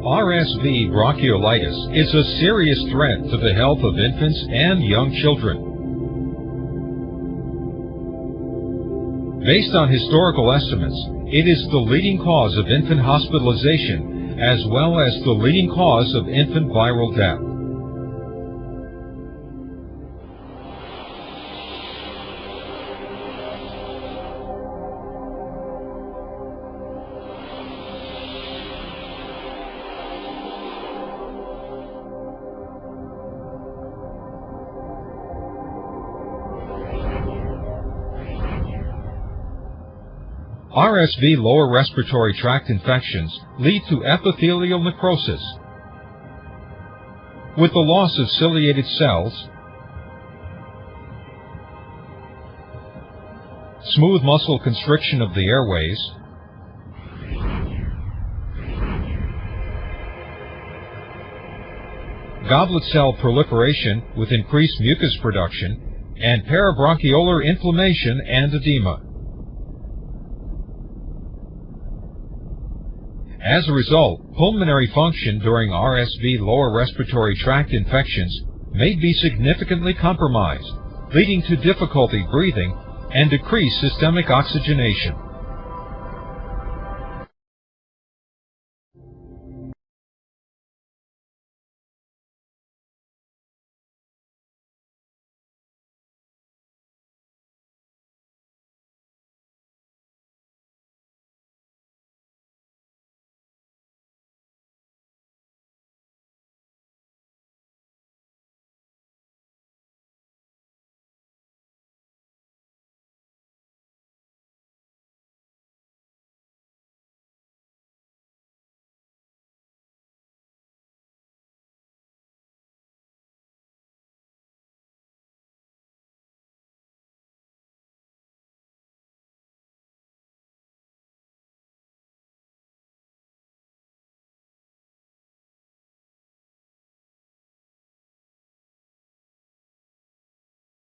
RSV bronchiolitis is a serious threat to the health of infants and young children. Based on historical estimates, it is the leading cause of infant hospitalization as well as the leading cause of infant viral death. RSV lower respiratory tract infections lead to epithelial necrosis. With the loss of ciliated cells, smooth muscle constriction of the airways, goblet cell proliferation with increased mucus production, and parabronchiolar inflammation and edema. As a result, pulmonary function during RSV lower respiratory tract infections may be significantly compromised, leading to difficulty breathing and decreased systemic oxygenation.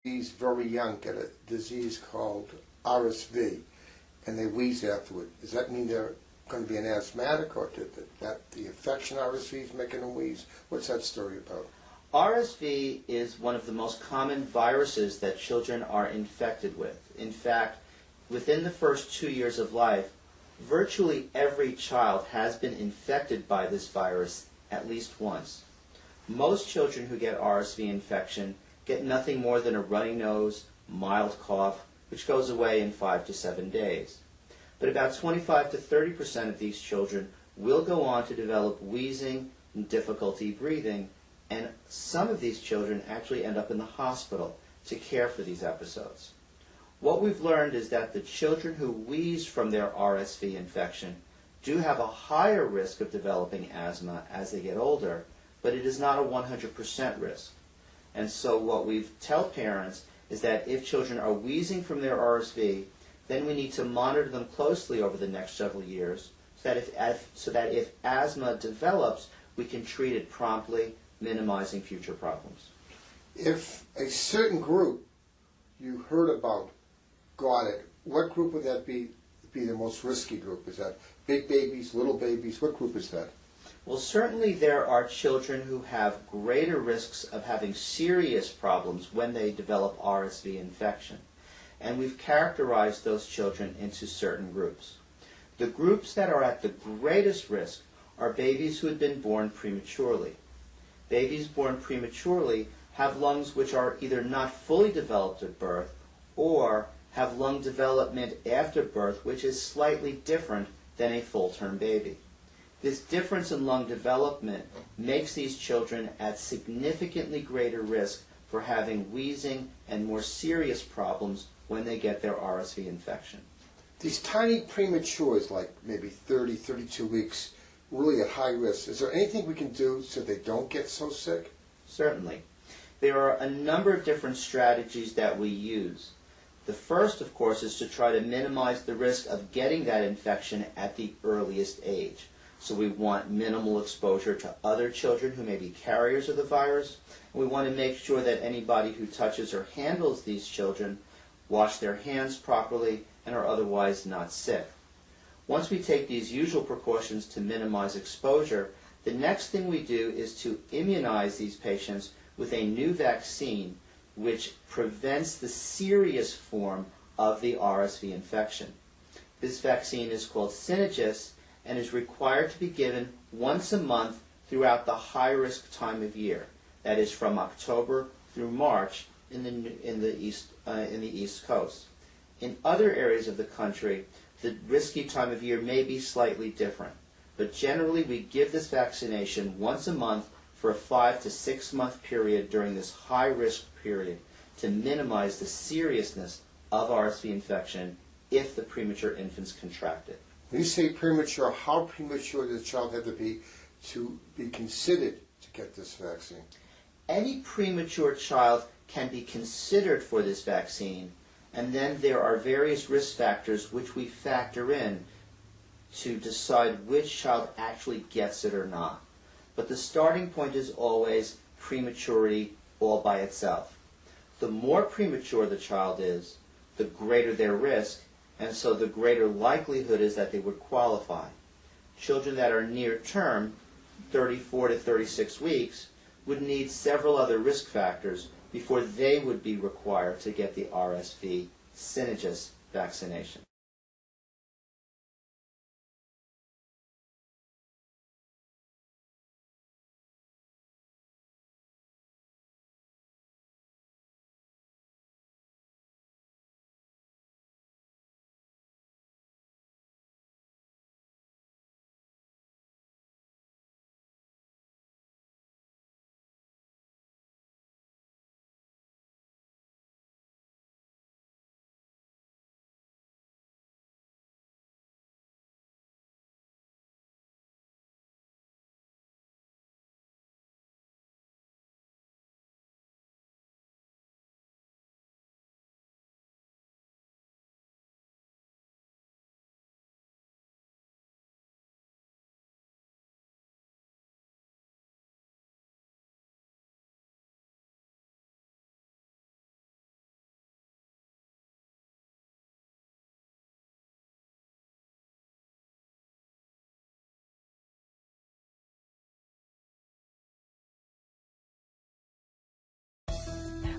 These very young get a disease called RSV, and they wheeze afterward. Does that mean they're going to be an asthmatic, or did the infection RSV is making them wheeze? What's that story about? RSV is one of the most common viruses that children are infected with. In fact, within the first 2 years of life, virtually every child has been infected by this virus at least once. Most children who get RSV infection get nothing more than a runny nose, mild cough, which goes away in 5 to 7 days. But about 25 to 30% of these children will go on to develop wheezing and difficulty breathing, and some of these children actually end up in the hospital to care for these episodes. What we've learned is that the children who wheeze from their RSV infection do have a higher risk of developing asthma as they get older, but it is not a 100% risk. And so what we tell parents is that if children are wheezing from their RSV, then we need to monitor them closely over the next several years so that if asthma develops, we can treat it promptly, minimizing future problems. If a certain group you heard about got it, what group would that be the most risky group? Is that big babies, little babies? What group is that? Well, certainly there are children who have greater risks of having serious problems when they develop RSV infection. And we've characterized those children into certain groups. The groups that are at the greatest risk are babies who had been born prematurely. Babies born prematurely have lungs which are either not fully developed at birth or have lung development after birth which is slightly different than a full-term baby. This difference in lung development makes these children at significantly greater risk for having wheezing and more serious problems when they get their RSV infection. These tiny prematures, like maybe 30, 32 weeks, really at high risk. Is there anything we can do so they don't get so sick? Certainly. There are a number of different strategies that we use. The first, of course, is to try to minimize the risk of getting that infection at the earliest age. So we want minimal exposure to other children who may be carriers of the virus. And we want to make sure that anybody who touches or handles these children wash their hands properly and are otherwise not sick. Once we take these usual precautions to minimize exposure, The next thing we do is to immunize these patients with a new vaccine which prevents the serious form of the RSV infection. This vaccine is called Syncytial and is required to be given once a month throughout the high-risk time of year. That is from October through March in the East Coast. In other areas of the country, the risky time of year may be slightly different, but generally we give this vaccination once a month for a 5 to 6 month period during this high-risk period to minimize the seriousness of RSV infection if the premature infants contract it. When you say premature, how premature does the child have to be considered to get this vaccine? Any premature child can be considered for this vaccine, and then there are various risk factors which we factor in to decide which child actually gets it or not. But the starting point is always prematurity all by itself. The more premature the child is, the greater their risk, and so the greater likelihood is that they would qualify. Children that are near term, 34 to 36 weeks, would need several other risk factors before they would be required to get the RSV Syncytial vaccination.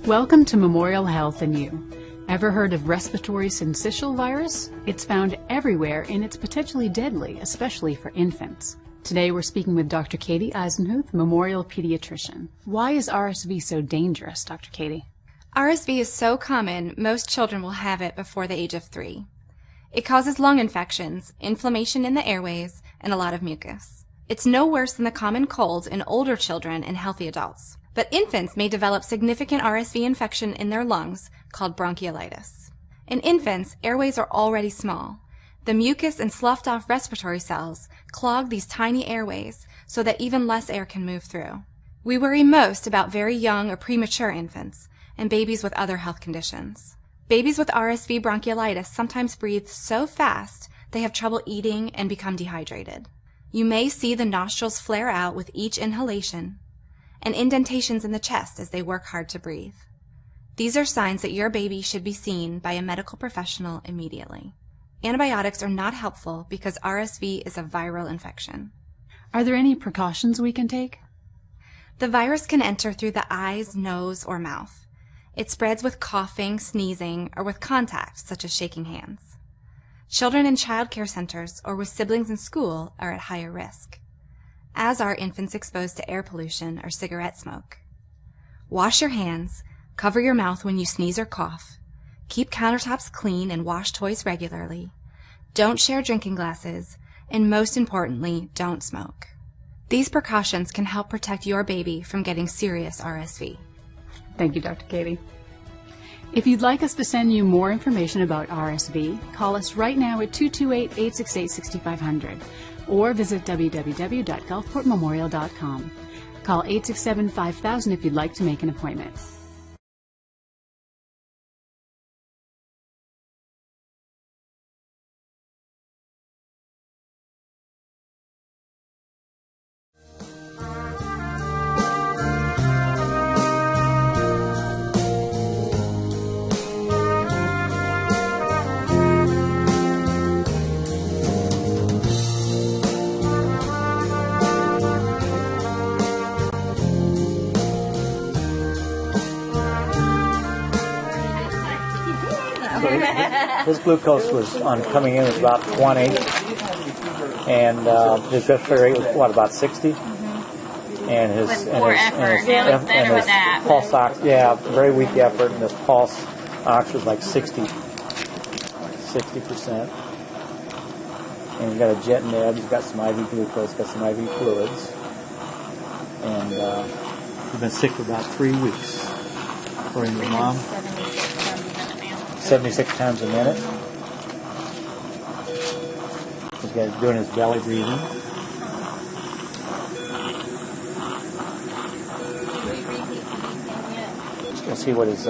Welcome to Memorial Health and You. Ever heard of respiratory syncytial virus? It's found everywhere and it's potentially deadly, especially for infants. Today we're speaking with Dr. Katie Eisenhuth, Memorial Pediatrician. Why is RSV so dangerous, Dr. Katie? RSV is so common, most children will have it before the age of 3. It causes lung infections, inflammation in the airways, and a lot of mucus. It's no worse than the common cold in older children and healthy adults. But infants may develop significant RSV infection in their lungs called bronchiolitis. In infants, airways are already small. The mucus and sloughed-off respiratory cells clog these tiny airways so that even less air can move through. We worry most about very young or premature infants and babies with other health conditions. Babies with RSV bronchiolitis sometimes breathe so fast they have trouble eating and become dehydrated. You may see the nostrils flare out with each inhalation, and indentations in the chest as they work hard to breathe. These are signs that your baby should be seen by a medical professional immediately. Antibiotics are not helpful because RSV is a viral infection. Are there any precautions we can take? The virus can enter through the eyes, nose, or mouth. It spreads with coughing, sneezing, or with contact, such as shaking hands. Children in child care centers or with siblings in school are at higher risk, as are infants exposed to air pollution or cigarette smoke. Wash your hands, cover your mouth when you sneeze or cough, keep countertops clean and wash toys regularly, don't share drinking glasses, and most importantly, don't smoke. These precautions can help protect your baby from getting serious RSV. Thank you, Dr. Katie. If you'd like us to send you more information about RSV, call us right now at 228-868-6500 or visit www.gulfportmemorial.com. Call 867-5000 if you'd like to make an appointment. His glucose was on coming in was about 20, and his respiratory rate was what, about 60. And his pulse ox, very weak effort, and his pulse ox was like 60%. And he's got a jet neb, he's got some IV glucose, got some IV fluids, and he's been sick for about 3 weeks. According to Mom, 76 times a minute. He's doing his belly breathing. We'll see what his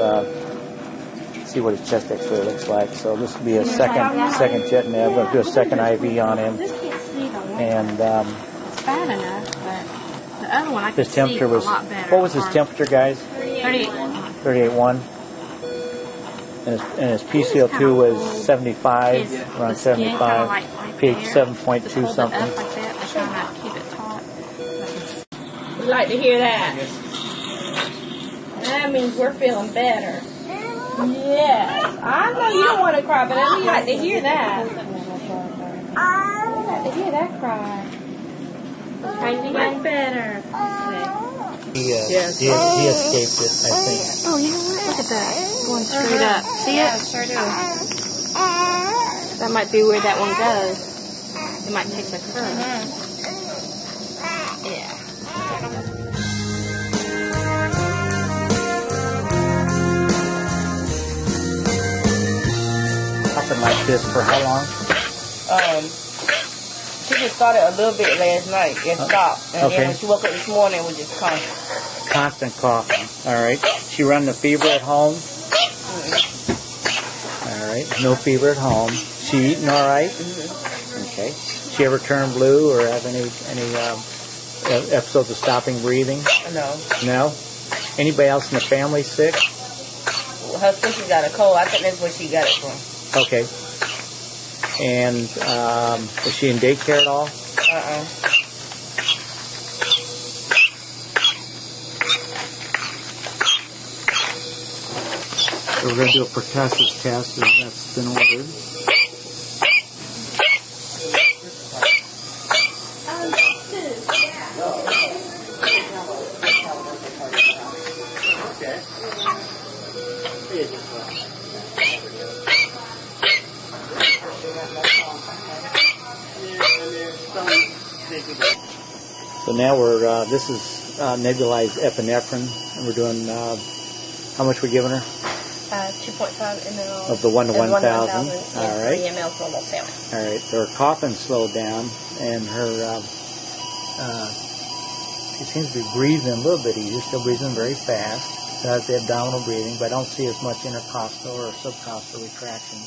chest X-ray looks like. So this will be a second jet neb. We'll do a second IV on him. And it's bad enough, but the other one I could his temperature see was a lot better. what was his temperature, guys? 38.1. 38.1. And his PCO2 was 75, around 75. pH 7.2 something. Up like that, to try not to keep it taut. We like to hear that. That means we're feeling better. Yes. I know you don't want to cry, but we like to hear that. We like to hear that cry. Much better. He escaped it, I think. Oh, you know what? Look at that. Going straight up. See it? Sure do. That might be where that one goes. It might take a curve. Yeah. Something like this for how long? She just started a little bit last night and stopped. And then when she woke up this morning, it was just constant. Constant coughing. All right. She run the fever at home? All right. No fever at home. She eating all right? Okay. She ever turn blue or have any episodes of stopping breathing? No. No? Anybody else in the family sick? Her sister got a cold. I think that's where she got it from. Okay. And is she in daycare at all? So we're going to do a pertussis test, and that's been ordered. So now this is nebulized epinephrine, and we're doing, how much we're giving her? 2.5 ml. Of the 1 to 1,000. All right. 3 ml normal saline. All right. So her coughing slowed down, and her, she seems to be breathing a little bit easier, still breathing very fast. She has the abdominal breathing, but I don't see as much intercostal or subcostal retraction.